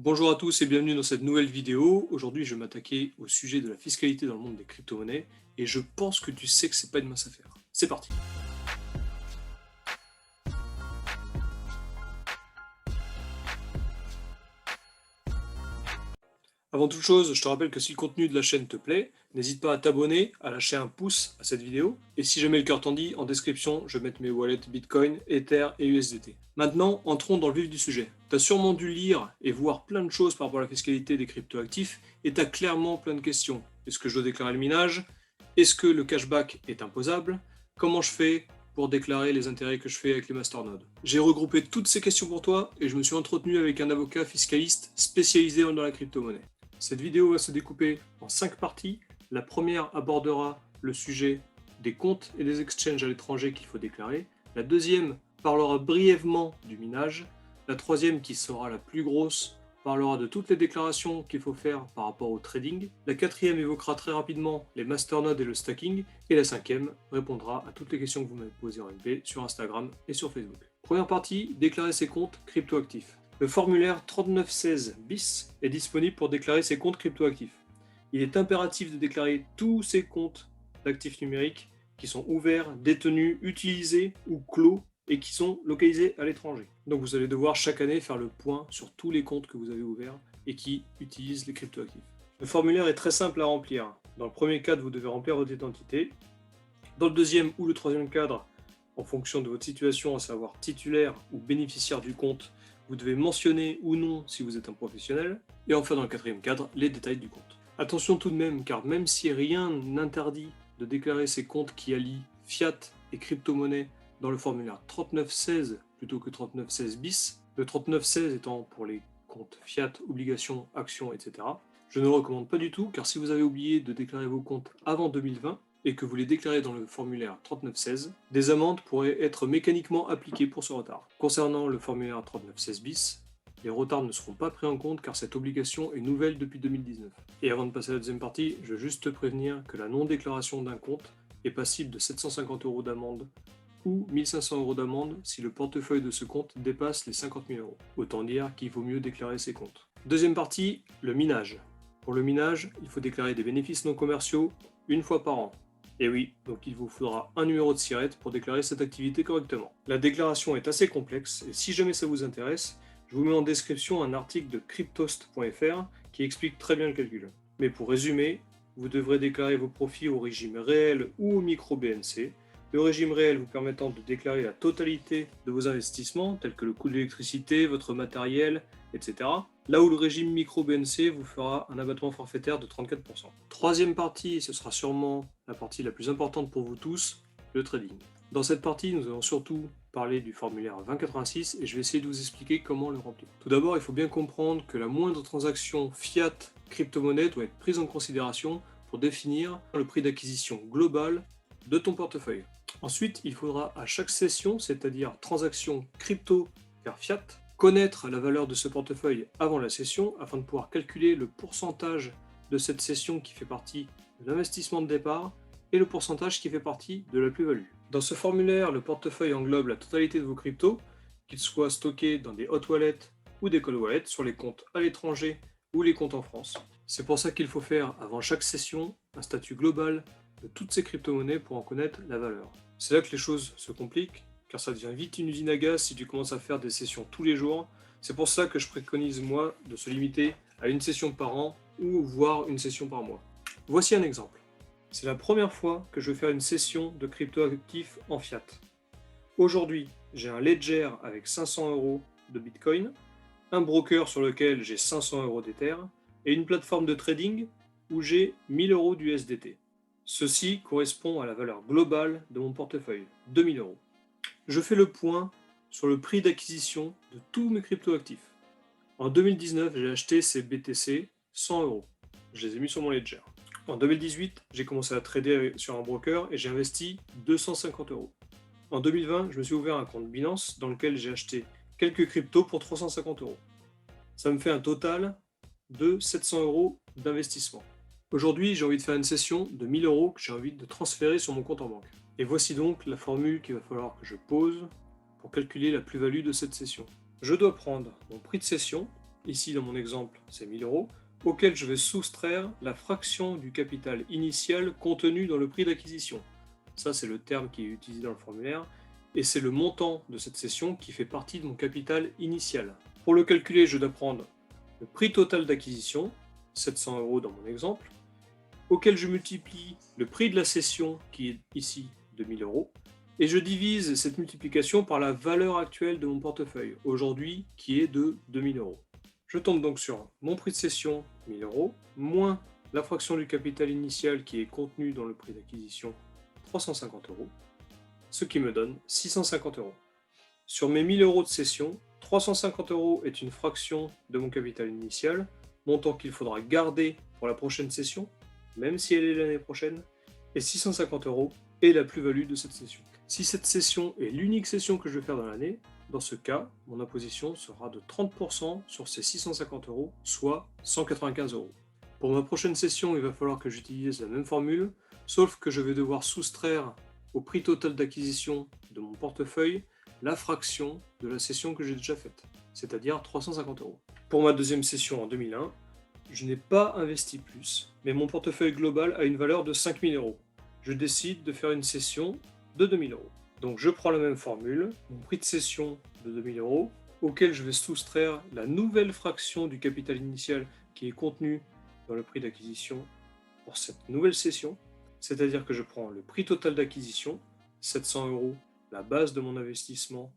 Bonjour à tous et bienvenue dans cette nouvelle vidéo. Aujourd'hui, je vais m'attaquer au sujet de la fiscalité dans le monde des crypto-monnaies et je pense que tu sais que c'est pas une mince affaire. C'est parti. Avant toute chose, je te rappelle que si le contenu de la chaîne te plaît, n'hésite pas à t'abonner, à lâcher un pouce à cette vidéo. Et si jamais le cœur t'en dit, en description, je vais mettre mes wallets Bitcoin, Ether et USDT. Maintenant, entrons dans le vif du sujet. Tu as sûrement dû lire et voir plein de choses par rapport à la fiscalité des cryptoactifs et tu as clairement plein de questions. Est-ce que je dois déclarer le minage? Est-ce que le cashback est imposable? Comment je fais pour déclarer les intérêts que je fais avec les masternodes? J'ai regroupé toutes ces questions pour toi et je me suis entretenu avec un avocat fiscaliste spécialisé dans la crypto-monnaie. Cette vidéo va se découper en 5 parties. La première abordera le sujet des comptes et des exchanges à l'étranger qu'il faut déclarer. La deuxième parlera brièvement du minage. La troisième, qui sera la plus grosse, parlera de toutes les déclarations qu'il faut faire par rapport au trading. La quatrième évoquera très rapidement les masternodes et le stacking. Et la cinquième répondra à toutes les questions que vous m'avez posées en MP sur Instagram et sur Facebook. Première partie, déclarer ses comptes cryptoactifs. Le formulaire 3916 bis est disponible pour déclarer ses comptes cryptoactifs. Il est impératif de déclarer tous ces comptes d'actifs numériques qui sont ouverts, détenus, utilisés ou clos et qui sont localisés à l'étranger. Donc vous allez devoir chaque année faire le point sur tous les comptes que vous avez ouverts et qui utilisent les cryptoactifs. Le formulaire est très simple à remplir. Dans le premier cadre, vous devez remplir votre identité. Dans le deuxième ou le troisième cadre, en fonction de votre situation, à savoir titulaire ou bénéficiaire du compte, vous devez mentionner ou non si vous êtes un professionnel. Et enfin, dans le quatrième cadre, les détails du compte. Attention tout de même, car même si rien n'interdit de déclarer ces comptes qui allient fiat et crypto-monnaie dans le formulaire 3916 plutôt que 3916 bis, le 3916 étant pour les comptes fiat, obligations, actions, etc., je ne le recommande pas du tout, car si vous avez oublié de déclarer vos comptes avant 2020, et que vous les déclarez dans le formulaire 3916, des amendes pourraient être mécaniquement appliquées pour ce retard. Concernant le formulaire 3916 bis, les retards ne seront pas pris en compte car cette obligation est nouvelle depuis 2019. Et avant de passer à la deuxième partie, je veux juste te prévenir que la non-déclaration d'un compte est passible de 750 € d'amende ou 1500 € d'amende si le portefeuille de ce compte dépasse les 50 000 €. Autant dire qu'il vaut mieux déclarer ses comptes. Deuxième partie, le minage. Pour le minage, il faut déclarer des bénéfices non commerciaux une fois par an. Et oui, donc il vous faudra un numéro de SIRET pour déclarer cette activité correctement. La déclaration est assez complexe et si jamais ça vous intéresse, je vous mets en description un article de cryptost.fr qui explique très bien le calcul. Mais pour résumer, vous devrez déclarer vos profits au régime réel ou au micro-BNC. Le régime réel vous permettant de déclarer la totalité de vos investissements, tels que le coût de l'électricité, votre matériel, etc. Là où le régime micro-BNC vous fera un abattement forfaitaire de 34%. Troisième partie, ce sera sûrement la partie la plus importante pour vous tous, le trading. Dans cette partie, nous allons surtout parler du formulaire 2086 et je vais essayer de vous expliquer comment le remplir. Tout d'abord, il faut bien comprendre que la moindre transaction fiat crypto-monnaie doit être prise en considération pour définir le prix d'acquisition global de ton portefeuille. Ensuite, il faudra à chaque session, c'est-à-dire transaction crypto vers fiat, connaître la valeur de ce portefeuille avant la session afin de pouvoir calculer le pourcentage de cette session qui fait partie de l'investissement de départ et le pourcentage qui fait partie de la plus-value. Dans ce formulaire, le portefeuille englobe la totalité de vos cryptos, qu'ils soient stockés dans des hot wallets ou des cold wallets sur les comptes à l'étranger ou les comptes en France. C'est pour ça qu'il faut faire avant chaque session un statut global de toutes ces crypto-monnaies pour en connaître la valeur. C'est là que les choses se compliquent, car ça devient vite une usine à gaz si tu commences à faire des sessions tous les jours. C'est pour ça que je préconise moi de se limiter à une session par an ou voire une session par mois. Voici un exemple. C'est la première fois que je vais faire une session de crypto-actifs en fiat. Aujourd'hui, j'ai un ledger avec 500 € de Bitcoin, un broker sur lequel j'ai 500 € d'Ether et une plateforme de trading où j'ai 1000 € d'USDT. Ceci correspond à la valeur globale de mon portefeuille, 2000 €. Je fais le point sur le prix d'acquisition de tous mes cryptoactifs. En 2019, j'ai acheté ces BTC 100 €. Je les ai mis sur mon ledger. En 2018, j'ai commencé à trader sur un broker et j'ai investi 250 €. En 2020, je me suis ouvert un compte Binance dans lequel j'ai acheté quelques cryptos pour 350 €. Ça me fait un total de 700 € d'investissement. Aujourd'hui, j'ai envie de faire une session de 1000 € que j'ai envie de transférer sur mon compte en banque. Et voici donc la formule qu'il va falloir que je pose pour calculer la plus-value de cette session. Je dois prendre mon prix de session, ici dans mon exemple c'est 1000 euros, auquel je vais soustraire la fraction du capital initial contenu dans le prix d'acquisition. Ça c'est le terme qui est utilisé dans le formulaire, et c'est le montant de cette cession qui fait partie de mon capital initial. Pour le calculer, je dois prendre le prix total d'acquisition, 700 euros dans mon exemple, auquel je multiplie le prix de la cession, qui est ici de 1000 euros, et je divise cette multiplication par la valeur actuelle de mon portefeuille, aujourd'hui qui est de 2000 euros. Je tombe donc sur mon prix de cession, 1000 euros, moins la fraction du capital initial qui est contenue dans le prix d'acquisition, 350 euros, ce qui me donne 650 euros. Sur mes 1000 euros de cession, 350 euros est une fraction de mon capital initial, montant qu'il faudra garder pour la prochaine session, même si elle est l'année prochaine, et 650 euros est la plus-value de cette session. Si cette session est l'unique session que je vais faire dans l'année, dans ce cas, mon imposition sera de 30% sur ces 650 euros, soit 195 euros. Pour ma prochaine session, il va falloir que j'utilise la même formule, sauf que je vais devoir soustraire au prix total d'acquisition de mon portefeuille la fraction de la session que j'ai déjà faite, c'est-à-dire 350 euros. Pour ma deuxième session en 2001, je n'ai pas investi plus, mais mon portefeuille global a une valeur de 5000 euros. Je décide de faire une session de 2000 euros. Donc je prends la même formule, mon prix de cession de 2000 euros, auquel je vais soustraire la nouvelle fraction du capital initial qui est contenue dans le prix d'acquisition pour cette nouvelle session, c'est-à-dire que je prends le prix total d'acquisition, 700 euros, la base de mon investissement,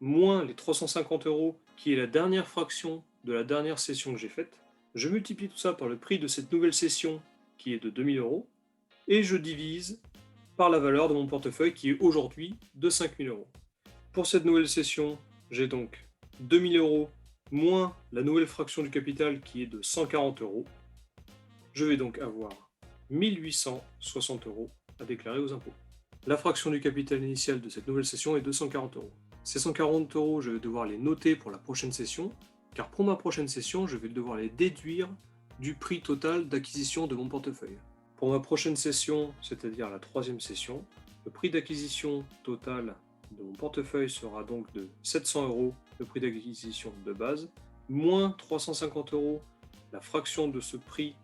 moins les 350 euros qui est la dernière fraction de la dernière session que j'ai faite. Je multiplie tout ça par le prix de cette nouvelle session qui est de 2000 euros et je divise par la valeur de mon portefeuille qui est aujourd'hui de 5000 euros. Pour cette nouvelle session, j'ai donc 2000 euros moins la nouvelle fraction du capital qui est de 140 euros. Je vais donc avoir 1860 euros à déclarer aux impôts. La fraction du capital initial de cette nouvelle session est de 140 euros. Ces 140 euros, je vais devoir les noter pour la prochaine session, car pour ma prochaine session, je vais devoir les déduire du prix total d'acquisition de mon portefeuille. Pour ma prochaine session, c'est-à-dire la troisième session, le prix d'acquisition total de mon portefeuille sera donc de 700 euros, le prix d'acquisition de base, moins 350 euros, la fraction de ce prix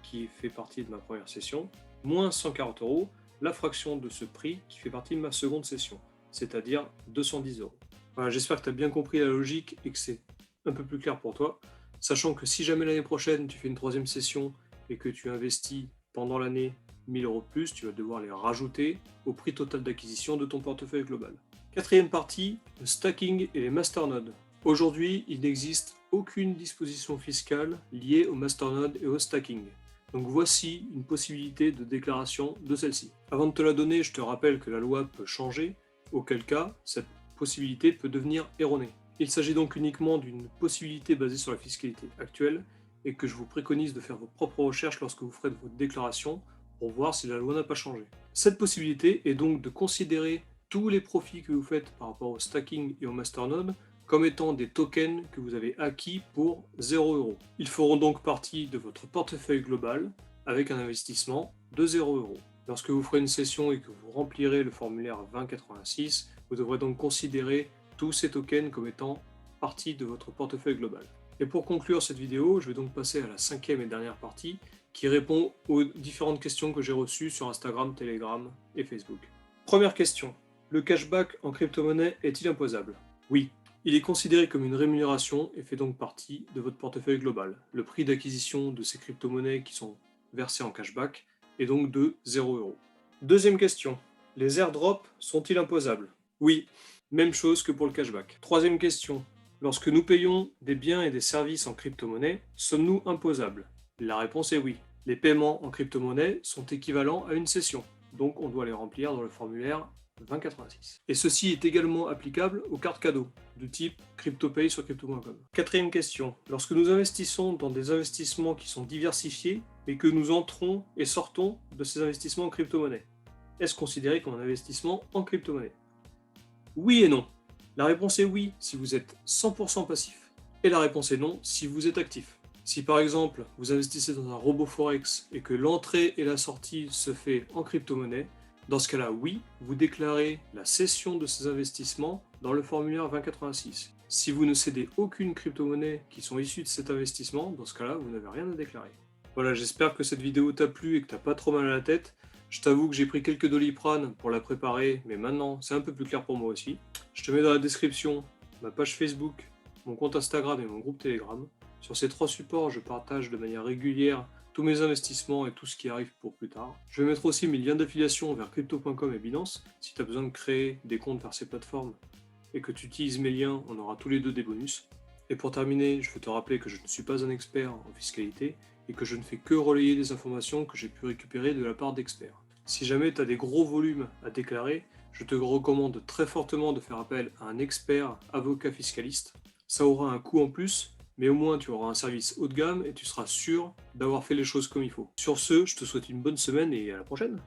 qui fait partie de ma première session, moins 140 euros, la fraction de ce prix qui fait partie de ma seconde session, c'est-à-dire 210 euros. Voilà, j'espère que tu as bien compris la logique et que c'est un peu plus clair pour toi, sachant que si jamais l'année prochaine tu fais une troisième session et que tu investis pendant l'année 1000 euros de plus, tu vas devoir les rajouter au prix total d'acquisition de ton portefeuille global. Quatrième partie, le stacking et les masternodes. Aujourd'hui, il n'existe aucune disposition fiscale liée au masternode et au stacking. Donc voici une possibilité de déclaration de celle-ci. Avant de te la donner, je te rappelle que la loi peut changer, auquel cas cette possibilité peut devenir erronée. Il s'agit donc uniquement d'une possibilité basée sur la fiscalité actuelle et que je vous préconise de faire vos propres recherches lorsque vous ferez votre déclaration pour voir si la loi n'a pas changé. Cette possibilité est donc de considérer tous les profits que vous faites par rapport au stacking et au masternode comme étant des tokens que vous avez acquis pour 0 €. Ils feront donc partie de votre portefeuille global avec un investissement de 0 €. Lorsque vous ferez une session et que vous remplirez le formulaire 2086, vous devrez donc considérer tous ces tokens comme étant partie de votre portefeuille global. Et pour conclure cette vidéo, je vais donc passer à la cinquième et dernière partie qui répond aux différentes questions que j'ai reçues sur Instagram, Telegram et Facebook. Première question, le cashback en crypto-monnaie est-il imposable? Oui. Il est considéré comme une rémunération et fait donc partie de votre portefeuille global. Le prix d'acquisition de ces crypto-monnaies qui sont versées en cashback est donc de 0 €. Deuxième question, les airdrops sont-ils imposables? Oui, même chose que pour le cashback. Troisième question, lorsque nous payons des biens et des services en crypto-monnaie, sommes-nous imposables? La réponse est oui. Les paiements en crypto-monnaie sont équivalents à une session, donc on doit les remplir dans le formulaire 2086. Et ceci est également applicable aux cartes cadeaux, de type CryptoPay sur crypto.com. Quatrième question. Lorsque nous investissons dans des investissements qui sont diversifiés, et que nous entrons et sortons de ces investissements en crypto-monnaie, est-ce considéré comme un investissement en crypto-monnaie? Oui et non. La réponse est oui si vous êtes 100% passif. Et la réponse est non si vous êtes actif. Si par exemple, vous investissez dans un robot Forex et que l'entrée et la sortie se fait en crypto-monnaie, dans ce cas-là, oui, vous déclarez la cession de ces investissements dans le formulaire 2086. Si vous ne cédez aucune crypto-monnaie qui sont issues de cet investissement, dans ce cas-là, vous n'avez rien à déclarer. Voilà, j'espère que cette vidéo t'a plu et que t'as pas trop mal à la tête. Je t'avoue que j'ai pris quelques Doliprane pour la préparer, mais maintenant c'est un peu plus clair pour moi aussi. Je te mets dans la description ma page Facebook, mon compte Instagram et mon groupe Telegram. Sur ces 3 supports, je partage de manière régulière tous mes investissements et tout ce qui arrive pour plus tard. Je vais mettre aussi mes liens d'affiliation vers crypto.com et Binance si tu as besoin de créer des comptes vers ces plateformes et que tu utilises mes liens, on aura tous les deux des bonus. Et pour terminer, je veux te rappeler que je ne suis pas un expert en fiscalité et que je ne fais que relayer des informations que j'ai pu récupérer de la part d'experts. Si jamais tu as des gros volumes à déclarer, je te recommande très fortement de faire appel à un expert avocat fiscaliste. Ça aura un coût en plus, mais au moins tu auras un service haut de gamme et tu seras sûr d'avoir fait les choses comme il faut. Sur ce, je te souhaite une bonne semaine et à la prochaine.